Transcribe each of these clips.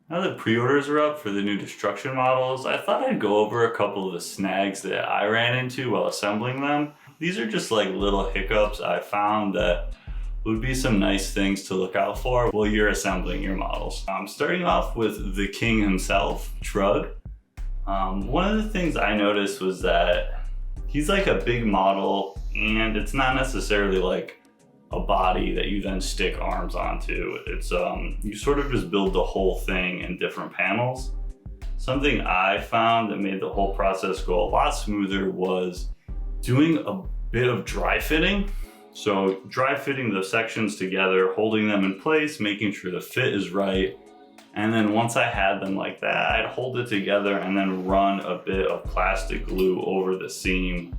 Now that pre-orders are up for the new destruction models, I thought I'd go over a couple of the snags that I ran into while assembling them. These are just like little hiccups I found that would be some nice things to look out for while you're assembling your models. Starting off with the king himself, Trugg. One of the things I noticed was that he's like a big model, and it's not necessarily like a body that you then stick arms onto. It's you sort of just build the whole thing in different panels. Something I found that made the whole process go a lot smoother was doing a bit of dry fitting. So dry fitting the sections together, holding them in place, making sure the fit is right. And then once I had them like that, I'd hold it together and then run a bit of plastic glue over the seam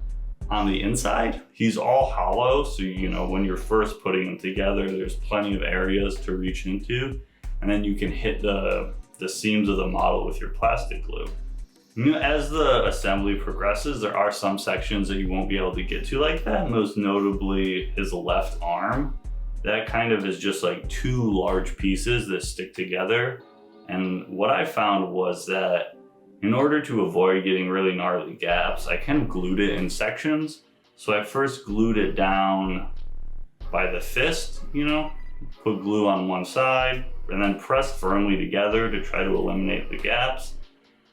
on the inside. He's all hollow, so you know when you're first putting them together, there's plenty of areas to reach into, and then you can hit the seams of the model with your plastic glue. You know, as the assembly progresses, there are some sections that you won't be able to get to like that, most notably his left arm. That kind of is just like two large pieces that stick together. And what I found was that in order to avoid getting really gnarly gaps, I kind of glued it in sections. So I first glued it down by the fist, you know, put glue on one side, and then pressed firmly together to try to eliminate the gaps.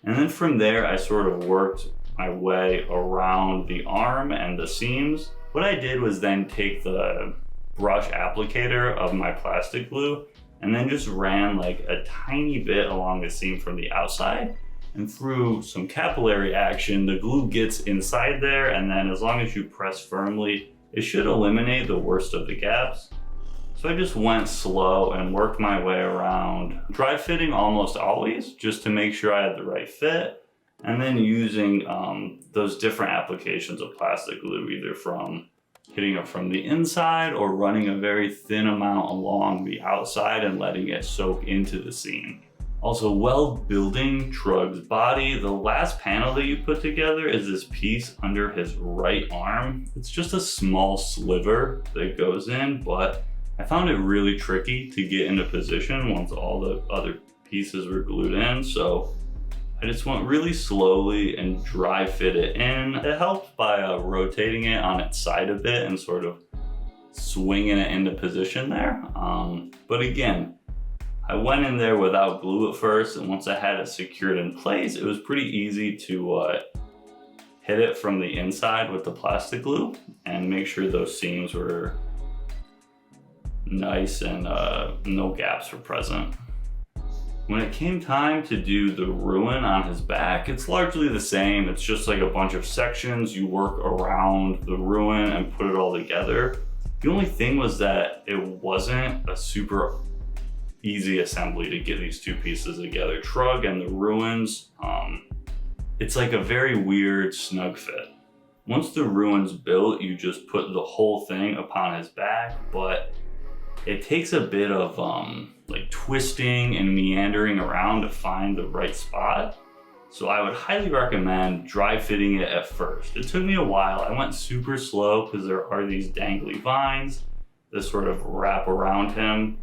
And then from there, I sort of worked my way around the arm and the seams. What I did was then take the brush applicator of my plastic glue and then just ran like a tiny bit along the seam from the outside. And through some capillary action, the glue gets inside there, and then as long as you press firmly, it should eliminate the worst of the gaps. So I just went slow and worked my way around, dry fitting almost always, just to make sure I had the right fit, and then using those different applications of plastic glue, either from hitting it from the inside or running a very thin amount along the outside and letting it soak into the seam. Also, while building Trugg's body, the last panel that you put together is this piece under his right arm. It's just a small sliver that goes in, but I found it really tricky to get into position once all the other pieces were glued in, so I just went really slowly and dry fit it in. It helped by rotating it on its side a bit and sort of swinging it into position there. But again, I went in there without glue at first, and once I had it secured in place, it was pretty easy to hit it from the inside with the plastic glue and make sure those seams were nice and no gaps were present. When it came time to do the ruin on his back, it's largely the same. It's just like a bunch of sections. You work around the ruin and put it all together. The only thing was that it wasn't a super easy assembly to get these two pieces together. Trugg and the ruins, it's like a very weird snug fit. Once the ruin's built, you just put the whole thing upon his back, but it takes a bit of like twisting and meandering around to find the right spot. So I would highly recommend dry fitting it at first. It took me a while. I went super slow because there are these dangly vines that sort of wrap around him.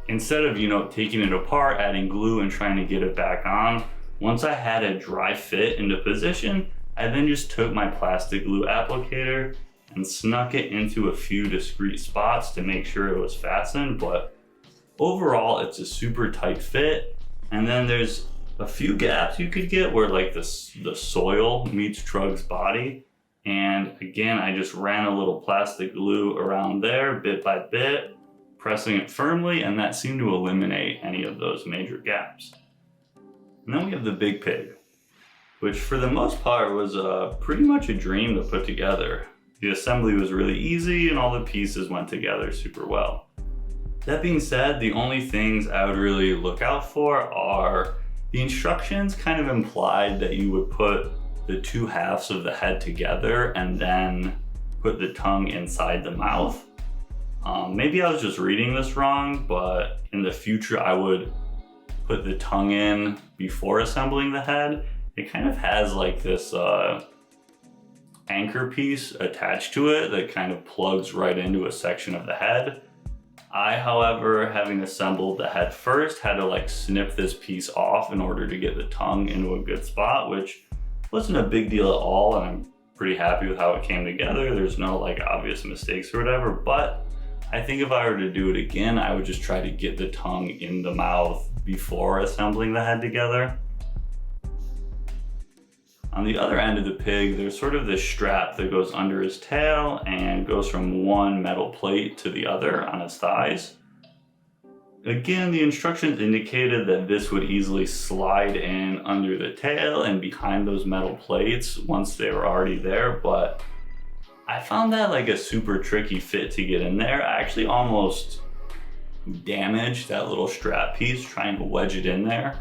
Instead of, you know, taking it apart, adding glue and trying to get it back on, once I had a dry fit into position, I then just took my plastic glue applicator and snuck it into a few discrete spots to make sure it was fastened. But overall, it's a super tight fit. And then there's a few gaps you could get where like the soil meets Trugg's body. And again, I just ran a little plastic glue around there bit by bit, pressing it firmly, and that seemed to eliminate any of those major gaps. And then we have the big pig, which for the most part was pretty much a dream to put together. The assembly was really easy and all the pieces went together super well. That being said, the only things I would really look out for are the instructions kind of implied that you would put the two halves of the head together and then put the tongue inside the mouth. Maybe I was just reading this wrong, but in the future I would put the tongue in before assembling the head. It kind of has like this anchor piece attached to it that kind of plugs right into a section of the head. I, however, having assembled the head first, had to like snip this piece off in order to get the tongue into a good spot, which wasn't a big deal at all, and I'm pretty happy with how it came together. There's no like obvious mistakes or whatever, but I think if I were to do it again, I would just try to get the tongue in the mouth before assembling the head together. On the other end of the pig, there's sort of this strap that goes under his tail and goes from one metal plate to the other on his thighs. Again, the instructions indicated that this would easily slide in under the tail and behind those metal plates once they were already there, but I found that like a super tricky fit to get in there. I actually almost damaged that little strap piece trying to wedge it in there.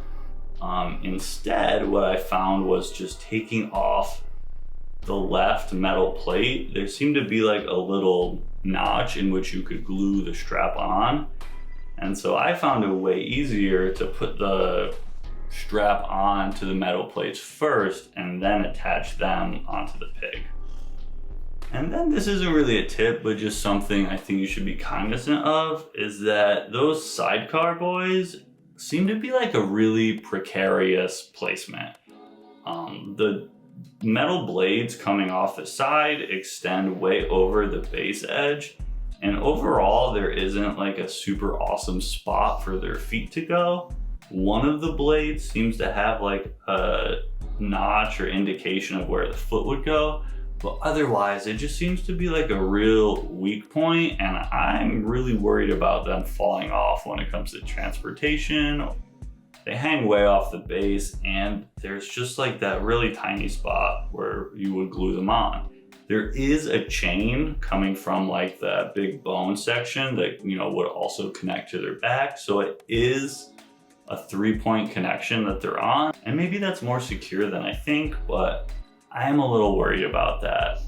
Instead, what I found was just taking off the left metal plate. There seemed to be like a little notch in which you could glue the strap on. And so I found it way easier to put the strap on to the metal plates first and then attach them onto the pig. And then this isn't really a tip, but just something I think you should be cognizant of, is that those sidecar boys seem to be like a really precarious placement. The metal blades coming off the side extend way over the base edge, and overall there isn't like a super awesome spot for their feet to go. One of the blades seems to have like a notch or indication of where the foot would go, but otherwise it just seems to be like a real weak point, and I'm really worried about them falling off when it comes to transportation. They hang way off the base, and there's just like that really tiny spot where you would glue them on. There is a chain coming from like the big bone section that, you know, would also connect to their back. So it is a 3-point connection that they're on, and maybe that's more secure than I think, but I'm a little worried about that.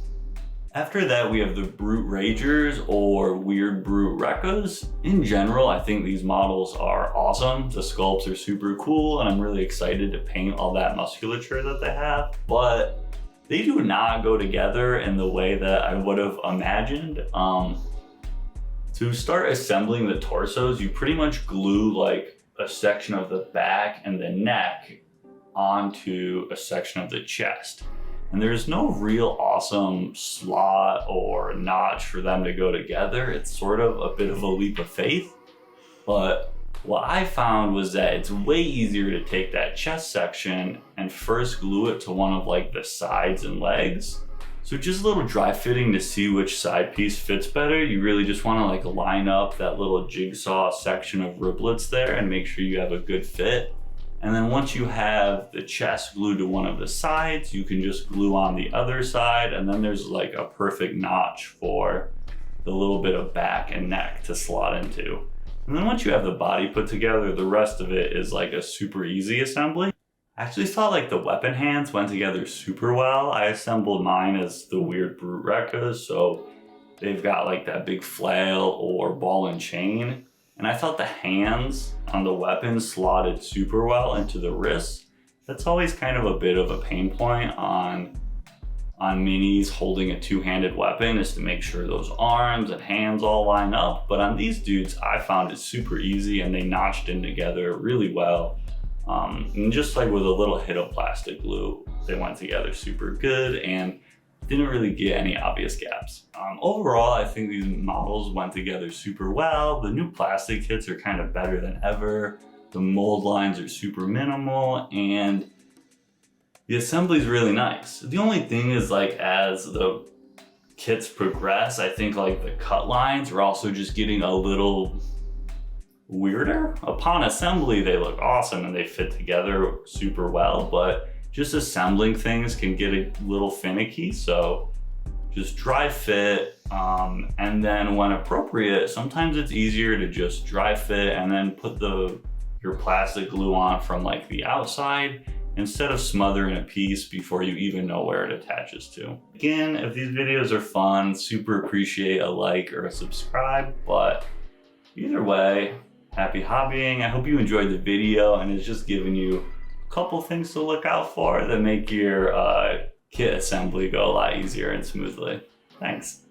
After that, we have the Brute Ragerz or Weird Brute Wrekkaz. In general, I think these models are awesome. The sculpts are super cool, and I'm really excited to paint all that musculature that they have, but they do not go together in the way that I would have imagined. To start assembling the torsos, you pretty much glue like a section of the back and the neck onto a section of the chest. And there's no real awesome slot or notch for them to go together. It's sort of a bit of a leap of faith. But what I found was that it's way easier to take that chest section and first glue it to one of like the sides and legs. So just a little dry fitting to see which side piece fits better. You really just want to like line up that little jigsaw section of riblets there and make sure you have a good fit. And then once you have the chest glued to one of the sides, you can just glue on the other side, and then there's like a perfect notch for the little bit of back and neck to slot into. And then once you have the body put together, the rest of it is like a super easy assembly. I actually thought like the weapon hands went together super well. I assembled mine as the Weird Brute Wrekkaz, so they've got like that big flail or ball and chain. And I thought the hands on the weapon slotted super well into the wrists. That's always kind of a bit of a pain point on minis holding a two-handed weapon, is to make sure those arms and hands all line up. But on these dudes, I found it super easy, and they notched in together really well. And just like with a little hit of plastic glue, they went together super good and didn't really get any obvious gaps. Overall, I think these models went together super well. The new plastic kits are kind of better than ever. The mold lines are super minimal, and the assembly is really nice. The only thing is, like, as the kits progress, I think like the cut lines are also just getting a little weirder. Upon assembly, they look awesome and they fit together super well, but just assembling things can get a little finicky, so just dry fit, and then when appropriate, sometimes it's easier to just dry fit and then put your plastic glue on from like the outside instead of smothering a piece before you even know where it attaches to. Again, if these videos are fun, super appreciate a like or a subscribe, but either way, happy hobbying. I hope you enjoyed the video and it's just giving you couple things to look out for that make your kit assembly go a lot easier and smoothly. Thanks.